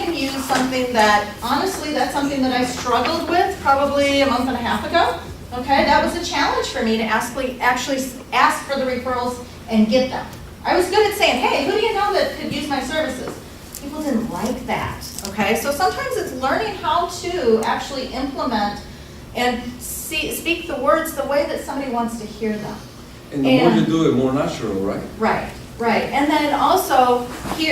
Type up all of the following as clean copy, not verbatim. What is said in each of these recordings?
can use something that, honestly, that's something that I struggled with probably a month and a half ago. Okay, that was a challenge for me to actually ask for the referrals and get them. I was good at saying, hey, who do you know that could use my services? People didn't like that, okay? So sometimes it's learning how to actually implement and speak the words the way that somebody wants to hear them. And the more you do it, more natural, right? Right, right. And then also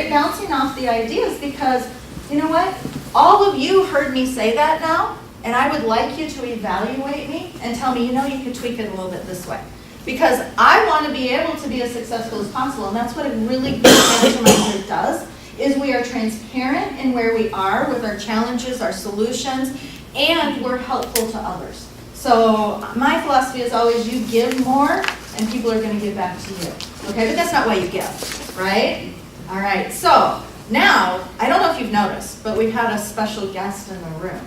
bouncing off the ideas, because you know what? All of you heard me say that now, and I would like you to evaluate me and tell me, you know, you could tweak it a little bit this way. Because I want to be able to be as successful as possible, and that's what a really good mastermind group does, is we are transparent in where we are with our challenges, our solutions, and we're helpful to others. So my philosophy is always you give more, and people are going to give back to you. Okay, but that's not why you give, right? All right, so now, I don't know if you've noticed, but we've had a special guest in the room.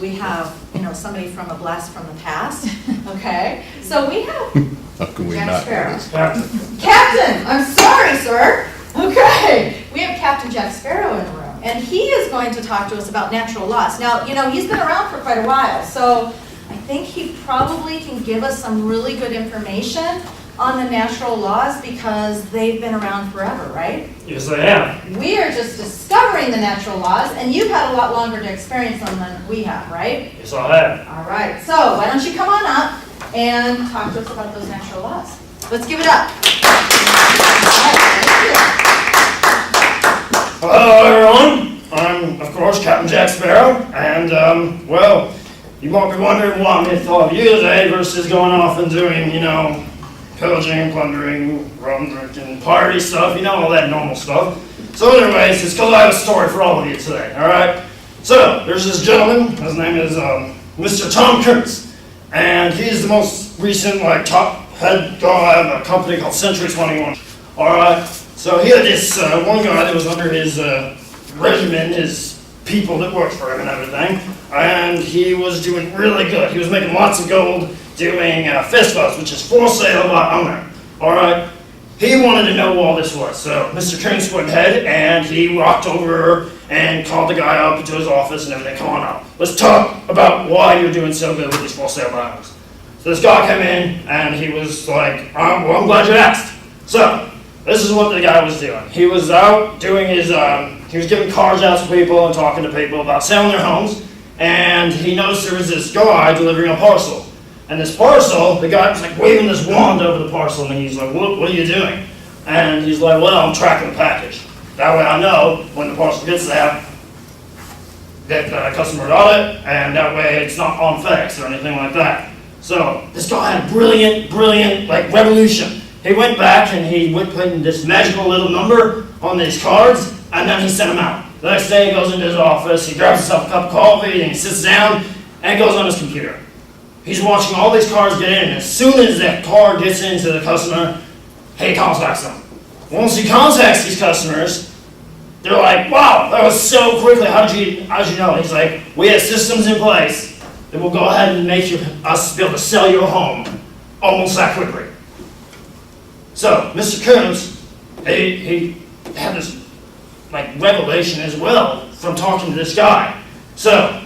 We have, you know, somebody from a blast from the past, okay? So we have How can we Jack not? Sparrow. Captain, I'm sorry, sir. Okay, we have Captain Jack Sparrow in the room, and he is going to talk to us about natural laws. Now, you know, he's been around for quite a while, so I think he probably can give us some really good information on the natural laws because they've been around forever, right? Yes, I am. We are just discovering the natural laws, and you've had a lot longer to experience them than we have, right? Yes, I have. All right, so why don't you come on up and talk to us about those natural laws. Let's give it up. All right, thank you. Hello, everyone. I'm, of course, Captain Jack Sparrow, and, well, you might be wondering why I'm here thought of you today versus going off and doing, you know, pillaging, plundering, rum drinking, party stuff, you know, all that normal stuff. So anyways, it's because I have a story for all of you today, alright? So, there's this gentleman, his name is Mr. Tom Kurtz, and he's the most recent, like, top head guy of a company called Century 21. Alright, so he had this one guy that was under his regimen, his people that worked for him and everything, and he was doing really good. He was making lots of gold doing festivals, which is for sale by owner. Alright, he wanted to know what all this was, so Mr. Kurtz went ahead and he walked over and called the guy up into his office and everything. Come on up, let's talk about why you're doing so good with these for sale by owners. So this guy came in and he was like, well, I'm glad you asked. So, this is what the guy was doing. He was out doing his, he was giving cards out to people and talking to people about selling their homes, and he noticed there was this guy delivering a parcel. And this parcel, the guy was like waving this wand over the parcel, and he's like, what are you doing? And he's like, well, I'm tracking the package. That way I know when the parcel gets there that the customer got it, and that way it's not on FedEx or anything like that. So this guy had a brilliant, like, revolution. He went back and he went putting this magical little number on these cards, and then he sent them out. The next day he goes into his office, he grabs himself a cup of coffee, and he sits down, and goes on his computer. He's watching all these cards get in, and as soon as that card gets into the customer, he contacts them. Once he contacts these customers, they're like, wow, that was so quickly, how'd you know? He's like, we have systems in place that will go ahead and make us be able to sell your home almost that quickly. So, Mr. Kurtz, he had this, like, revelation as well from talking to this guy. So,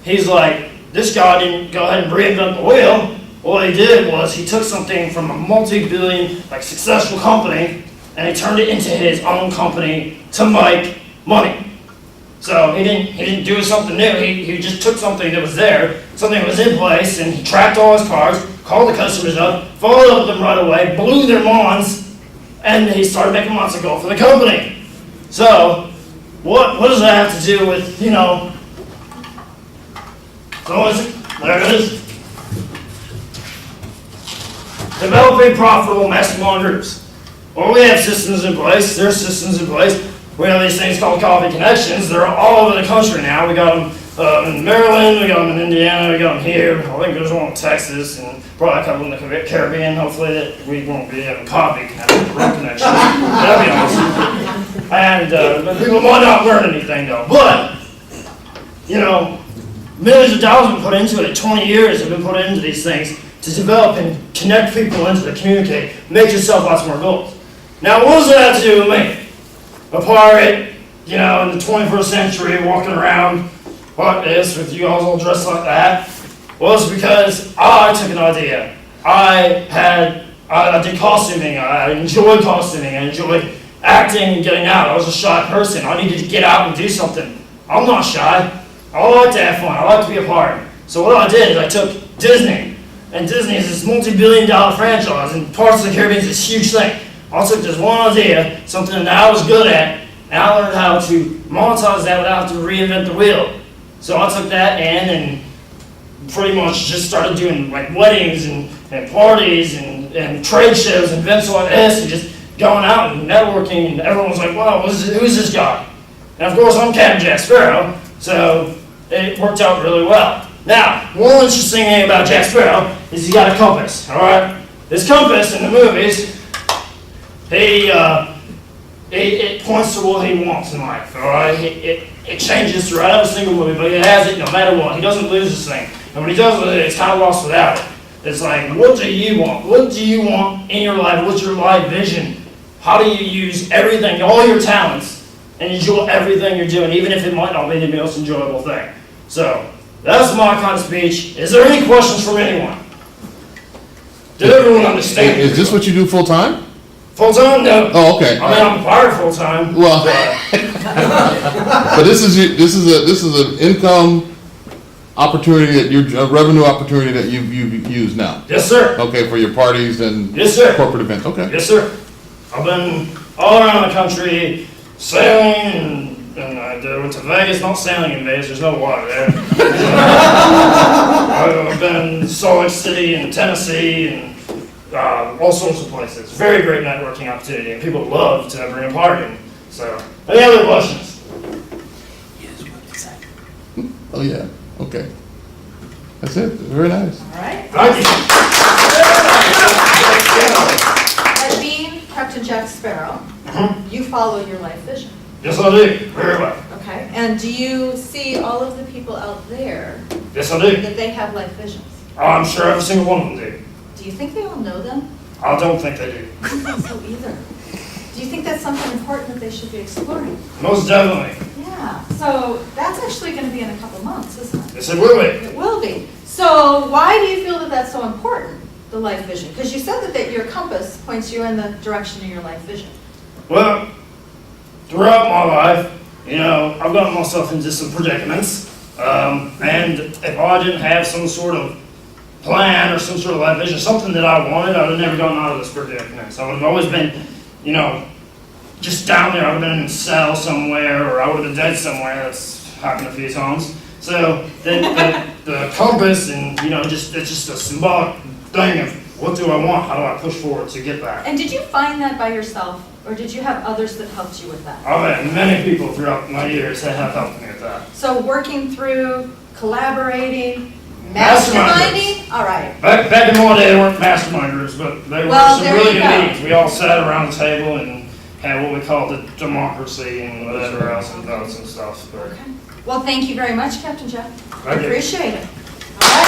he's like, this guy didn't go ahead and reinvent the wheel. What he did was he took something from a multi-billion, like, successful company, and he turned it into his own company to make money. So, he didn't do something new. He just took something that was there, something that was in place, and he tracked all his cards, called the customers up, followed up with them right away, blew their minds, and he started making lots of gold for the company. So, what does that have to do with, you know, so there it is. Developing profitable mastermind groups. Well, we have systems in place, there's systems in place. We have these things called coffee connections. They're all over the country now. We got them in Maryland, we got them in Indiana, we got them here. I think there's one in Texas, and probably a couple in the Caribbean. Hopefully that we won't be having coffee connections, rum connections. That'd be awesome. And people might not learn anything though. But, you know, millions of dollars have been put into it. 20 years have been put into these things to develop and connect people into the communicate, make yourself lots more goals. Now, what does that have to do with me? A pirate, you know, in the 21st century, walking around like this with you guys all dressed like that, was because I took an idea. I did costuming. I enjoyed costuming. I enjoyed acting and getting out. I was a shy person. I needed to get out and do something. I'm not shy. I like to have fun. I like to be a part. So what I did is I took Disney, and Disney is this multi-billion-dollar franchise, and Parts of the Caribbean is this huge thing. I took this one idea, something that I was good at, and I learned how to monetize that without having to reinvent the wheel. So I took that and pretty much just started doing like weddings and parties and trade shows and events like this, and just going out and networking, and everyone was like, wow, who's this guy? And of course I'm Captain Jack Sparrow, so it worked out really well. Now, one interesting thing about Jack Sparrow is he's got a compass, alright? This compass in the movies, it points to what he wants in life, alright? It changes throughout every single movie, but he has it no matter what. He doesn't lose this thing. And when he does with it, it's kind of lost without it. It's like, what do you want? What do you want in your life? What's your life vision? How do you use everything, all your talents, and enjoy everything you're doing, even if it might not be the most enjoyable thing? So, that's my kind of speech. Is there any questions from anyone? Did everyone understand? Is this what you do full time? Full time? No. Oh, okay. I mean, I'm fired full time. Well, but this is an income opportunity a revenue opportunity that you've used now. Yes, sir. Okay, for your parties and Yes, sir. corporate events. Okay. Yes, sir. I've been all around the country sailing, and I went to Vegas, not sailing in Vegas, there's no water there. I've been in Salt Lake City and Tennessee and all sorts of places. Very great networking opportunity, and people love to bring a party in. So, any other questions? Oh yeah. Okay. That's it. Very nice. All right. Thank you. As being Captain Jack Sparrow, you follow your life vision. Yes, I do. Very well. Okay. And do you see all of the people out there Yes, I do. that they have life visions? I'm sure every single one of them do. Do you think they all know them? I don't think they do. I don't think so either. Do you think that's something important that they should be exploring? Most definitely. Yeah. So that's actually going to be in a couple months, isn't it? Yes, it will be. It will be. So why do you feel that that's so important, the life vision? Because you said that your compass points you in the direction of your life vision. Well, throughout my life, you know, I've gotten myself into some predicaments. And if I didn't have some sort of plan or some sort of life vision, something that I wanted, I would have never gotten out of this predicament. So I would have always been, you know, just down there. I would have been in a cell somewhere, or I would have been dead somewhere. That's happened a few times. So the compass, and you know, it's just a symbolic thing of what do I want? How do I push forward to get there? And did you find that by yourself, or did you have others that helped you with that? I've had many people throughout my years that have helped me with that. So working through, collaborating, Mastermind masterminding? All right. Back in my day, they weren't masterminders, but they were Well, some there really you good go. meetings. We all sat around the table and had what we called the democracy and whatever else and votes and stuff. But Okay. Well, thank you very much, Captain Jeff. Thank you. Appreciate it. All right.